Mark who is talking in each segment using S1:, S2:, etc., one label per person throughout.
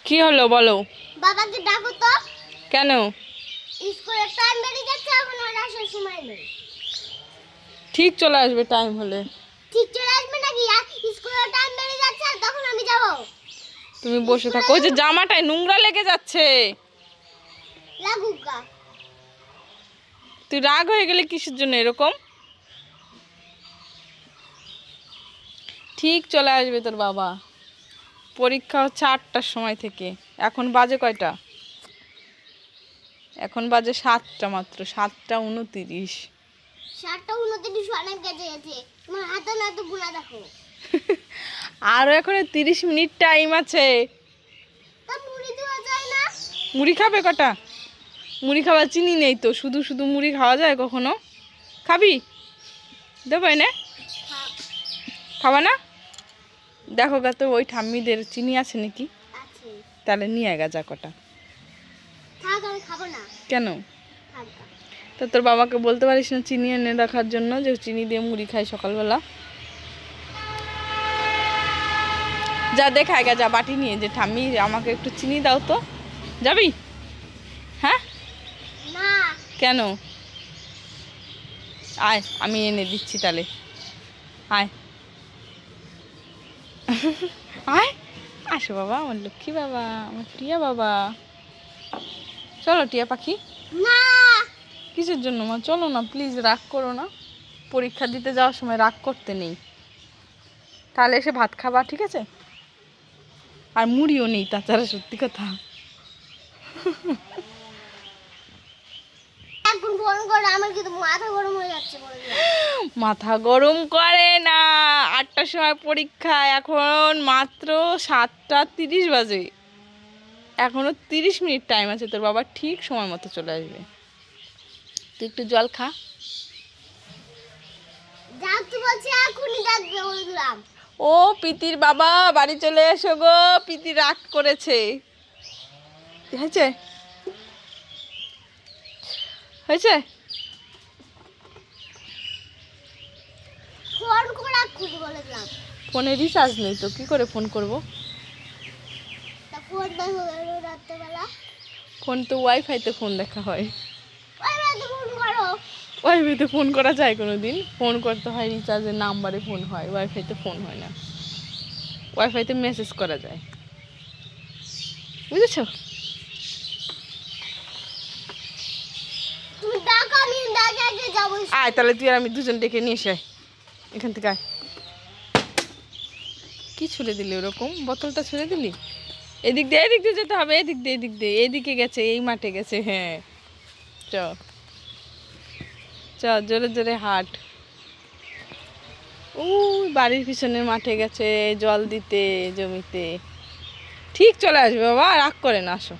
S1: কি হলো বলো?
S2: বাবাকে ডাকো তো।
S1: কেন?
S2: স্কুলের টাইম বেরিয়ে যাচ্ছে, এখন আর আসার সময় নেই।
S1: ঠিক চলে আসবে টাইম হলে।
S2: ঠিক চলে আসবে নাকি? স্কুলের টাইম বেরিয়ে যাচ্ছে, তখন আমি যাব।
S1: তুমি বসে থাকো, ওই যে জামাটায় নোংরা লেগে যাচ্ছে।
S2: লাগুকা।
S1: তুই রাগ হয়ে গেলে কিসের জন্য এরকম? ঠিক চলে আসবে তোর বাবা। পরীক্ষা হচ্ছে 8টার সময় থেকে। এখন বাজে কয়টা? এখন বাজে 7টা, মাত্র 7টা 29।
S2: 7:29 অনেক গেছে গেছে। তোমার হাতে না তো গুণা দেখো।
S1: আরও এখন 30 মিনিট টাইম আছে।
S2: তা মুড়ি দেওয়া যায় না?
S1: মুড়ি খাবে কটা? মুড়ি খাওয়ার চিনি নেই তো, শুধু শুধু মুড়ি খাওয়া যায় কখনো? খাবি? দেবো এনে? খাবা না? দেখো গা তো ওই ঠাম্মিদের চিনি আছে নাকি,
S2: আছে।
S1: তাহলে নিয়ে গা যা কটা।
S2: থাক, আমি খাবো না।
S1: কেন?
S2: থাক।
S1: তো তোর বাবাকে বলতে পারিস না চিনি এনে রাখার জন্য, যে চিনি দিয়ে মুড়ি খাই সকালবেলা? যা দেখায় গা, যা বাটি নিয়ে, যে ঠাম্মি আমাকে একটু চিনি দাও তো। যাবি? হ্যাঁ?
S2: না।
S1: কেন? আয়, আমি এনে দিচ্ছি তাহলে। আয় আয়, আসো বাবা, আমার লক্ষ্মী বাবা, আমার টিয়া বাবা। চলো টিয়া পাখি।
S2: না।
S1: কিসের জন্য মা? চলো না প্লিজ, রাগ করো না। পরীক্ষা দিতে যাওয়ার সময় রাগ করতে নেই। তাহলে এসে ভাত খাবা, ঠিক আছে? আর মুড়িও নেই তাছাড়া, সত্যি কথা।
S2: এখন ফোন করে আমার কিন্তু মাথা গরম হয়ে যাচ্ছে বলে দিলাম।
S1: মাথা গরম করে না। 8টার সময় পরীক্ষা, এখন মাত্র 7টা 30 বাজে। এখনো 30 মিনিট টাইম আছে, তোর বাবা ঠিক সময় মতো চলে আসবে। তুই একটু জল খা।
S2: ডাকতে বলছে, এখনই ডাকবে বলে দিলাম।
S1: ও পিতির বাবা, বাড়ি চলে এসো গো। পিতি রাগ করেছে। হয়েছে? হয়েছে?
S2: ফোন করে রাখুন বলে দিলাম।
S1: ফোনে রিচার্জ নেই তো, কি করে ফোন করব?
S2: তা ফোন দেখো রাত্রেবেলা।
S1: ফোন তো ওয়াইফাইতে ফোন দেখা হয়।
S2: ওই রাতে ফোন করো।
S1: ওয়াইফাইতে ফোন করা যায় কোনো দিন? ফোন করতে হয় রিচার্জের নাম্বারে ফোন হয়, ওয়াইফাইতে ফোন হয় না। ওয়াইফাইতে মেসেজ করা যায়, বুঝেছো?
S2: তুমি ডাকো, আমি ডাকে আগে যাবো।
S1: আয় তাহলে, তুই আর আমি দুজন ডেকে নিয়ে এসে আয় এখান থেকে। আয়। কি ছুঁড়ে দিলি ওরকম? বোতলটা ছুঁড়ে দিলি? এদিক দিয়ে, এদিক দিয়ে যেতে হবে, এদিক দিয়ে, এদিক দিয়ে, এদিকে গেছে, এই মাঠে গেছে। হ্যাঁ, চ চ, জোরে জোরে হাঁট। ওই বাড়ির পিছনের মাঠে গেছে জল দিতে, জমিতে। ঠিক চলে আসবে বাবা, রাগ করে না, আসো।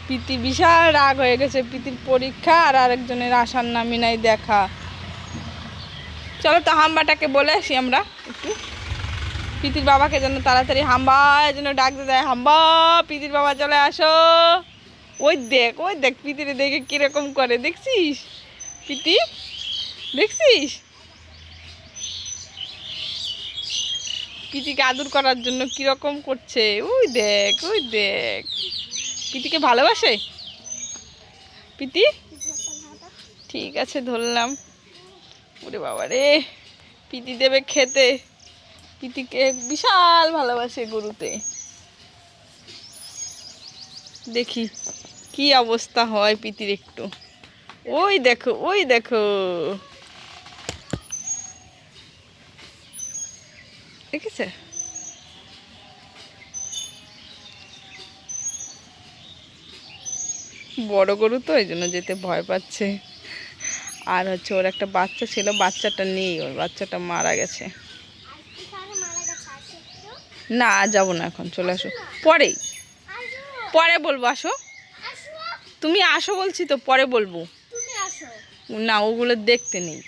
S1: পিতি বিশাল রাগ হয়ে গেছে, পিতির পরীক্ষা আর আরেকজনের আসার নামই নাই দেখা। চলো তো হাম্বাটাকে বলে আসি আমরা একটু। পিতির বাবাকে যেন তাড়াতাড়ি হাম্বা যেন ডাকতে দেয়, হাম্বা পিতির বাবা চলে আসো। ওই দেখ, ওই দেখ, পিতিরে দেখে কিরকম করে, দেখছিস? পিতি দেখছিস? পিতিকে আদর করার জন্য কিরকম করছে, ওই দেখ, ওই দেখ। পিতিকে ভালোবাসে পিতি। ঠিক আছে, ধরলাম। ওরে বাবা রে, পিতি দেবে খেতে। পিতিকে বিশাল ভালোবাসে গরুতে। দেখি কি অবস্থা হয় পিতির একটু। ওই দেখো, ওই দেখো, দেখেছে? বড় গরু তো, এই জন্য যেতে ভয় পাচ্ছে। আর হচ্ছে ওর একটা বাচ্চা ছিল, বাচ্চাটা নেই, ওর বাচ্চাটা মারা গেছে। না যাবো না এখন, চলে আসো। পরে, পরে বলবো, আসো। তুমি আসো বলছি তো, পরে বলবো। না, ওগুলো দেখতে নেই।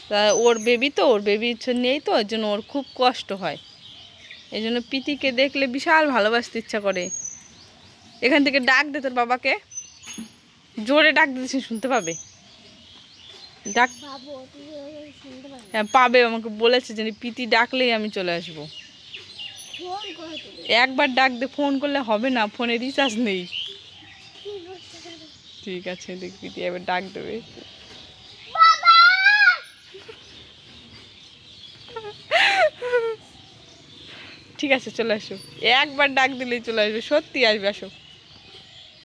S1: তা ওর বেবি তো, ওর বেবি নেই তো, ওর জন্য ওর খুব কষ্ট হয়। এই জন্য পিতিকে দেখলে বিশাল ভালোবাসতে ইচ্ছা করে। এখান থেকে ডাক দে তোর বাবাকে, জোরে ডাক দিতে, শুনতে পাবে। ডাক,
S2: বাবু তুই শুনতে পাবি
S1: হ্যাঁ পাবে, আমাকে বলেছে যে প্রীতি ডাকলেই আমি চলে আসবো।
S2: ফোন করে তুমি
S1: একবার ডাক দে, ফোন করলে হবে না, ফোনে রিচার্জ নেই। ঠিক আছে দেখ, প্রীতি এবার ডাক দেবে।
S2: বাবা
S1: ঠিক আছে চলে আসো, একবার ডাক দিলেই চলে আসবে, সত্যি আসবে, আসো।